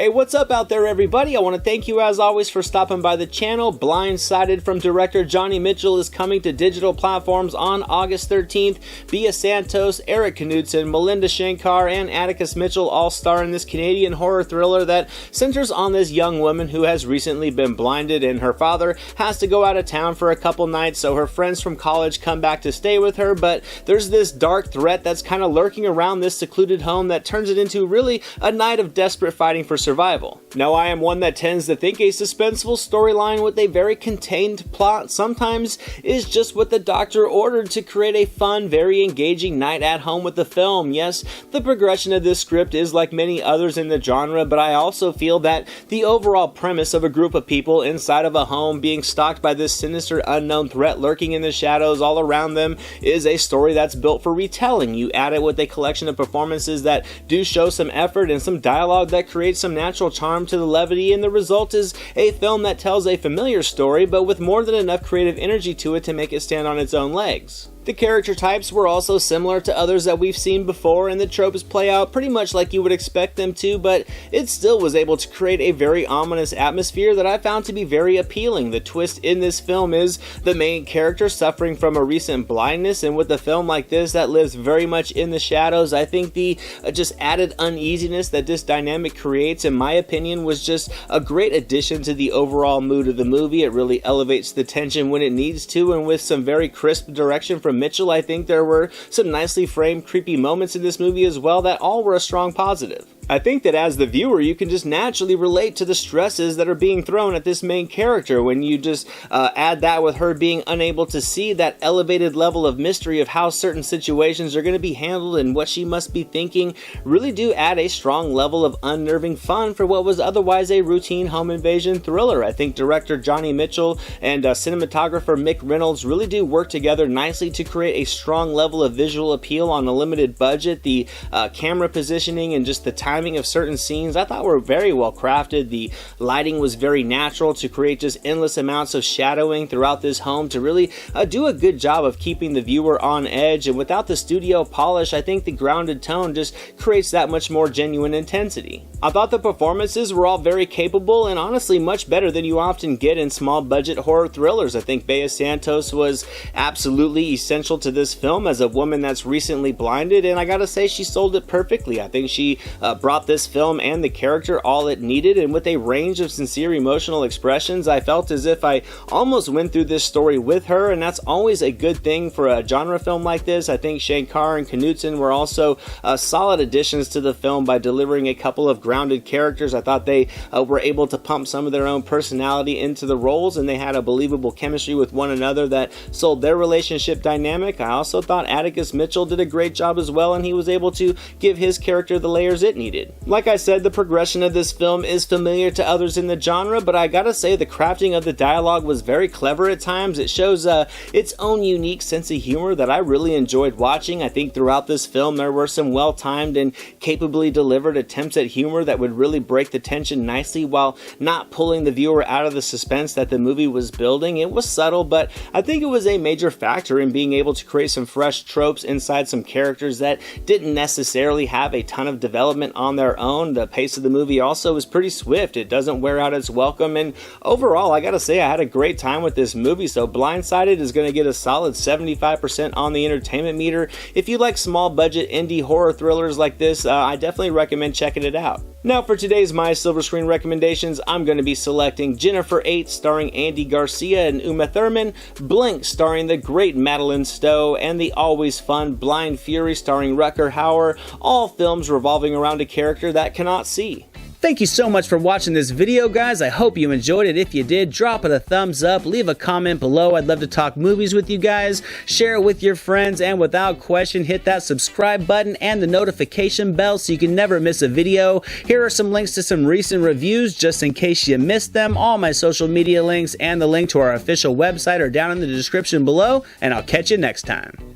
Hey, what's up out there, everybody? I want to thank you as always for stopping by the channel. Blindsided from director Johnny Mitchell is coming to digital platforms on August 13th. Bea Santos, Eric Knudsen, Melinda Shankar, and Atticus Mitchell all star in this Canadian horror thriller that centers on this young woman who has recently been blinded, and her father has to go out of town for a couple nights, so her friends from college come back to stay with her, but there's this dark threat that's kind of lurking around this secluded home that turns it into really a night of desperate fighting for survival. Now, I am one that tends to think a suspenseful storyline with a very contained plot sometimes is just what the doctor ordered to create a fun, very engaging night at home with the film. Yes, the progression of this script is like many others in the genre, but I also feel that the overall premise of a group of people inside of a home being stalked by this sinister unknown threat lurking in the shadows all around them is a story that's built for retelling. You add it with a collection of performances that do show some effort and some dialogue that creates some natural charm to the levity, and the result is a film that tells a familiar story but with more than enough creative energy to it to make it stand on its own legs. The character types were also similar to others that we've seen before, and the tropes play out pretty much like you would expect them to, but it still was able to create a very ominous atmosphere that I found to be very appealing. The twist in this film is the main character suffering from a recent blindness, and with a film like this that lives very much in the shadows, I think the just added uneasiness that this dynamic creates, in my opinion, was just a great addition to the overall mood of the movie. It really elevates the tension when it needs to, and with some very crisp direction from Mitchell, I think there were some nicely framed creepy moments in this movie as well that all were a strong positive. I think that as the viewer, you can just naturally relate to the stresses that are being thrown at this main character when you just add that with her being unable to see that elevated level of mystery of how certain situations are going to be handled and what she must be thinking. Really do add a strong level of unnerving fun for what was otherwise a routine home invasion thriller. I think director Johnny Mitchell and cinematographer Mick Reynolds really do work together nicely to create a strong level of visual appeal on a limited budget. The camera positioning and just the timing of certain scenes I thought were very well crafted. The lighting was very natural to create just endless amounts of shadowing throughout this home to really do a good job of keeping the viewer on edge, and without the studio polish, I think the grounded tone just creates that much more genuine intensity. I thought the performances were all very capable and honestly much better than you often get in small budget horror thrillers. I think Bea Santos was absolutely essential to this film as a woman that's recently blinded, and I gotta say she sold it perfectly. I think she brought this film and the character all it needed, and with a range of sincere emotional expressions, I felt as if I almost went through this story with her, and that's always a good thing for a genre film like this. I think Shankar and Knudsen were also solid additions to the film by delivering a couple of grounded characters. I thought they were able to pump some of their own personality into the roles, and they had a believable chemistry with one another that sold their relationship dynamic. I also thought Atticus Mitchell did a great job as well, and he was able to give his character the layers it needed. Like I said, the progression of this film is familiar to others in the genre, but I gotta say the crafting of the dialogue was very clever at times. It shows its own unique sense of humor that I really enjoyed watching. I think throughout this film there were some well-timed and capably delivered attempts at humor that would really break the tension nicely while not pulling the viewer out of the suspense that the movie was building. It was subtle, but I think it was a major factor in being able to create some fresh tropes inside some characters that didn't necessarily have a ton of development on their own. The pace of the movie also is pretty swift. It doesn't wear out its welcome, and overall I gotta say I had a great time with this movie, so Blindsided is going to get a solid 75% on the entertainment meter. If you like small budget indie horror thrillers like this, I definitely recommend checking it out. Now for today's My Silver Screen recommendations, I'm going to be selecting Jennifer 8 starring Andy Garcia and Uma Thurman, Blink starring the great Madeline Stowe, and the always fun Blind Fury starring Rutger Hauer, all films revolving around a character that cannot see. Thank you so much for watching this video, guys. I hope you enjoyed it. If you did, drop it a thumbs up, leave a comment below. I'd love to talk movies with you guys. Share it with your friends, and without question, hit that subscribe button and the notification bell so you can never miss a video. Here are some links to some recent reviews just in case you missed them. All my social media links and the link to our official website are down in the description below, and I'll catch you next time.